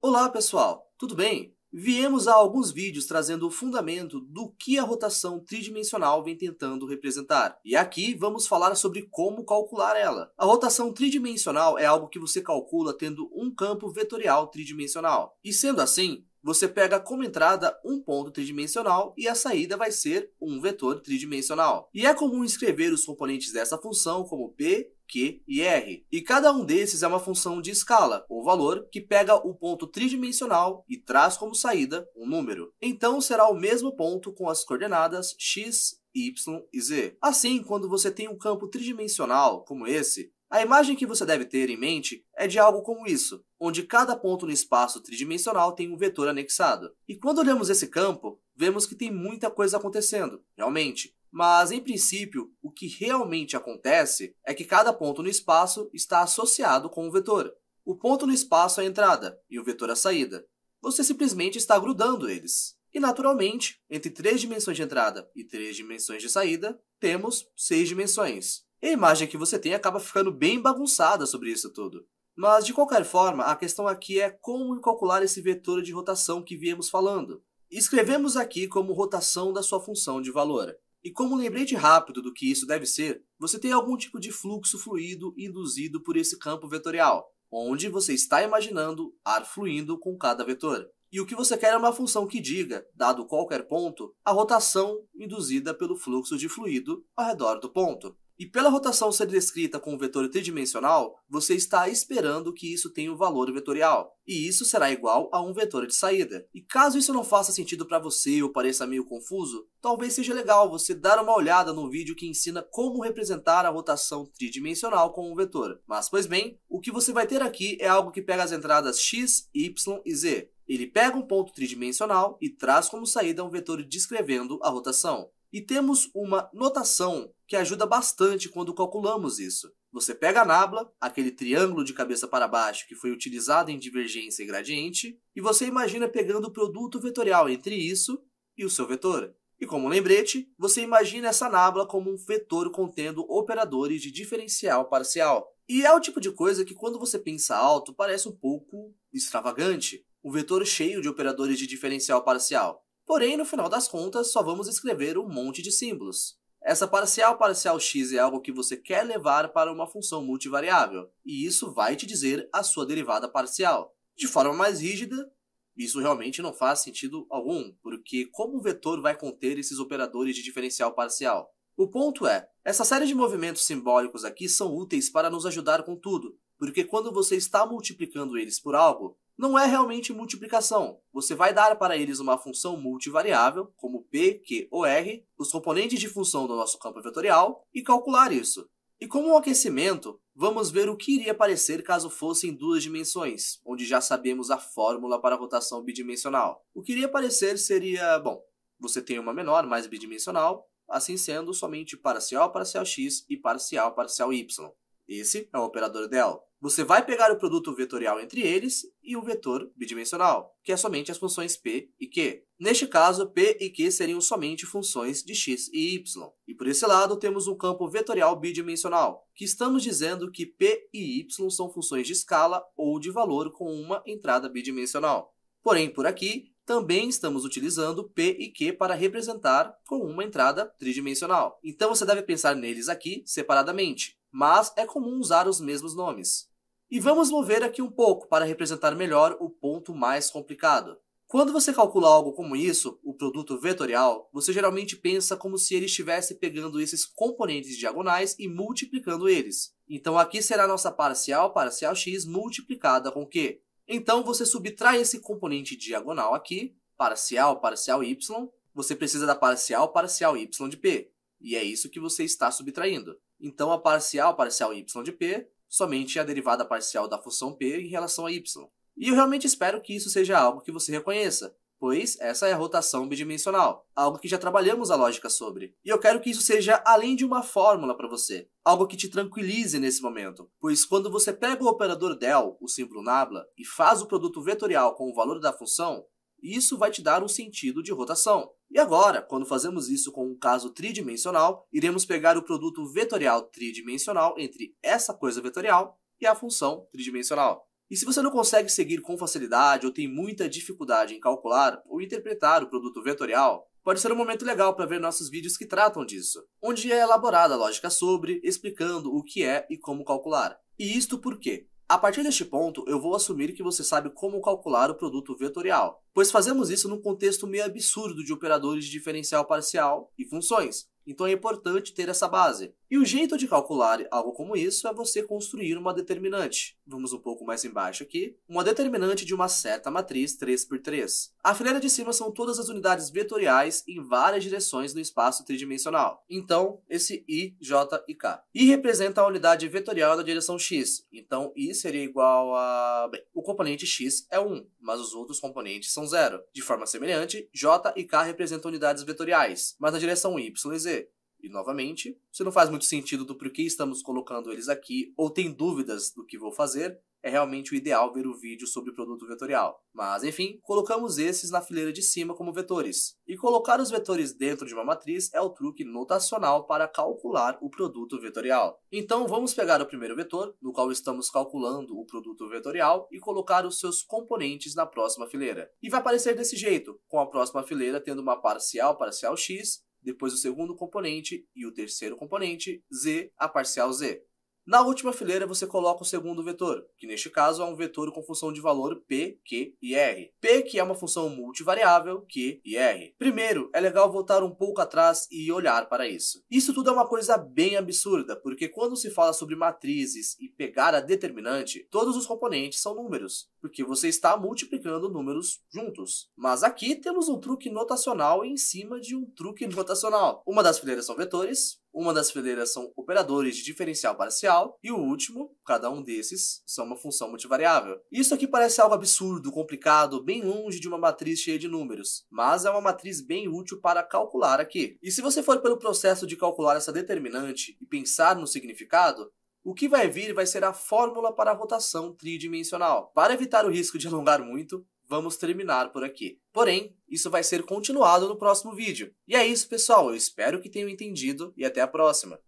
Olá, pessoal! Tudo bem? Viemos a alguns vídeos trazendo o fundamento do que a rotação tridimensional vem tentando representar. E aqui vamos falar sobre como calcular ela. A rotação tridimensional é algo que você calcula tendo um campo vetorial tridimensional. E sendo assim, você pega como entrada um ponto tridimensional e a saída vai ser um vetor tridimensional. E é comum escrever os componentes dessa função como P, Q e R. E cada um desses é uma função de escala, ou valor, que pega o ponto tridimensional e traz como saída um número. Então será o mesmo ponto com as coordenadas x, y e z. Assim, quando você tem um campo tridimensional como esse, a imagem que você deve ter em mente é de algo como isso, onde cada ponto no espaço tridimensional tem um vetor anexado. E quando olhamos esse campo, vemos que tem muita coisa acontecendo, realmente. Mas, em princípio, o que realmente acontece é que cada ponto no espaço está associado com um vetor. O ponto no espaço é a entrada e o vetor a saída. Você simplesmente está grudando eles. E, naturalmente, entre 3 dimensões de entrada e 3 dimensões de saída, temos 6 dimensões. E a imagem que você tem acaba ficando bem bagunçada sobre isso tudo. Mas, de qualquer forma, a questão aqui é como calcular esse vetor de rotação que viemos falando. Escrevemos aqui como rotação da sua função de valor. E como lembrete rápido do que isso deve ser, você tem algum tipo de fluxo fluido induzido por esse campo vetorial, onde você está imaginando ar fluindo com cada vetor. E o que você quer é uma função que diga, dado qualquer ponto, a rotação induzida pelo fluxo de fluido ao redor do ponto. E pela rotação ser descrita com um vetor tridimensional, você está esperando que isso tenha um valor vetorial. E isso será igual a um vetor de saída. E caso isso não faça sentido para você ou pareça meio confuso, talvez seja legal você dar uma olhada no vídeo que ensina como representar a rotação tridimensional com um vetor. Mas, pois bem, o que você vai ter aqui é algo que pega as entradas x, y e z. Ele pega um ponto tridimensional e traz como saída um vetor descrevendo a rotação. E temos uma notação que ajuda bastante quando calculamos isso. Você pega a nabla, aquele triângulo de cabeça para baixo que foi utilizado em divergência e gradiente, e você imagina pegando o produto vetorial entre isso e o seu vetor. E como lembrete, você imagina essa nabla como um vetor contendo operadores de diferencial parcial. E é o tipo de coisa que quando você pensa alto parece um pouco extravagante. Um vetor cheio de operadores de diferencial parcial. Porém, no final das contas, só vamos escrever um monte de símbolos. Essa parcial x é algo que você quer levar para uma função multivariável, e isso vai te dizer a sua derivada parcial. De forma mais rígida, isso realmente não faz sentido algum, porque como o vetor vai conter esses operadores de diferencial parcial? O ponto é, essa série de movimentos simbólicos aqui são úteis para nos ajudar com tudo, porque quando você está multiplicando eles por algo, não é realmente multiplicação. Você vai dar para eles uma função multivariável, como P, Q ou R, os componentes de função do nosso campo vetorial, e calcular isso. E como um aquecimento, vamos ver o que iria aparecer caso fosse em 2 dimensões, onde já sabemos a fórmula para a rotação bidimensional. O que iria aparecer seria, bom, você tem uma menor mais bidimensional, assim sendo somente parcial x e parcial y. Esse é o operador del. Você vai pegar o produto vetorial entre eles e o vetor bidimensional, que é somente as funções p e q. Neste caso, p e q seriam somente funções de x e y. E por esse lado, temos um campo vetorial bidimensional, que estamos dizendo que p e y são funções de escala ou de valor com uma entrada bidimensional. Porém, por aqui, também estamos utilizando P e Q para representar com uma entrada tridimensional. Então você deve pensar neles aqui separadamente, mas é comum usar os mesmos nomes. E vamos mover aqui um pouco para representar melhor o ponto mais complicado. Quando você calcula algo como isso, o produto vetorial, você geralmente pensa como se ele estivesse pegando esses componentes diagonais e multiplicando eles. Então aqui será a nossa parcial x multiplicada com Q. Então, você subtrai esse componente diagonal aqui, parcial y, você precisa da parcial y de P. E é isso que você está subtraindo. Então, a parcial y de P somente é a derivada parcial da função P em relação a y. E eu realmente espero que isso seja algo que você reconheça, pois essa é a rotação bidimensional, algo que já trabalhamos a lógica sobre. E eu quero que isso seja além de uma fórmula para você, algo que te tranquilize nesse momento, pois quando você pega o operador del, o símbolo nabla, e faz o produto vetorial com o valor da função, isso vai te dar um sentido de rotação. E agora, quando fazemos isso com um caso tridimensional, iremos pegar o produto vetorial tridimensional entre essa coisa vetorial e a função tridimensional. E se você não consegue seguir com facilidade ou tem muita dificuldade em calcular ou interpretar o produto vetorial, pode ser um momento legal para ver nossos vídeos que tratam disso, onde é elaborada a lógica sobre, explicando o que é e como calcular. E isto por quê? A partir deste ponto, eu vou assumir que você sabe como calcular o produto vetorial, pois fazemos isso num contexto meio absurdo de operadores de diferencial parcial e funções. Então é importante ter essa base. E o jeito de calcular algo como isso é você construir uma determinante. Vamos um pouco mais embaixo aqui. Uma determinante de uma certa matriz 3×3. A fileira de cima são todas as unidades vetoriais em várias direções no espaço tridimensional. Então, esse I, J e K. I representa a unidade vetorial da direção X. Então, I seria igual a... Bem, o componente X é 1, mas os outros componentes são 0. De forma semelhante, J e K representam unidades vetoriais, mas na direção Y e Z. E, novamente, se não faz muito sentido do porquê estamos colocando eles aqui, ou tem dúvidas do que vou fazer, é realmente o ideal ver o vídeo sobre o produto vetorial. Mas, enfim, colocamos esses na fileira de cima como vetores. E colocar os vetores dentro de uma matriz é o truque notacional para calcular o produto vetorial. Então, vamos pegar o primeiro vetor, no qual estamos calculando o produto vetorial, e colocar os seus componentes na próxima fileira. E vai aparecer desse jeito, com a próxima fileira tendo uma parcial X, depois o segundo componente e o terceiro componente, Z, a parcial Z. Na última fileira você coloca o segundo vetor, que neste caso é um vetor com função de valor P, Q e R. P, que é uma função multivariável, Q e R. Primeiro, é legal voltar um pouco atrás e olhar para isso. Isso tudo é uma coisa bem absurda, porque quando se fala sobre matrizes e pegar a determinante, todos os componentes são números, porque você está multiplicando números juntos. Mas aqui temos um truque notacional em cima de um truque notacional. Uma das fileiras são vetores, uma das fileiras são operadores de diferencial parcial e o último, cada um desses, são uma função multivariável. Isso aqui parece algo absurdo, complicado, bem longe de uma matriz cheia de números, mas é uma matriz bem útil para calcular aqui. E se você for pelo processo de calcular essa determinante e pensar no significado, o que vai vir vai ser a fórmula para a rotação tridimensional. Para evitar o risco de alongar muito, vamos terminar por aqui. Porém, isso vai ser continuado no próximo vídeo. E é isso, pessoal. Eu espero que tenham entendido e até a próxima.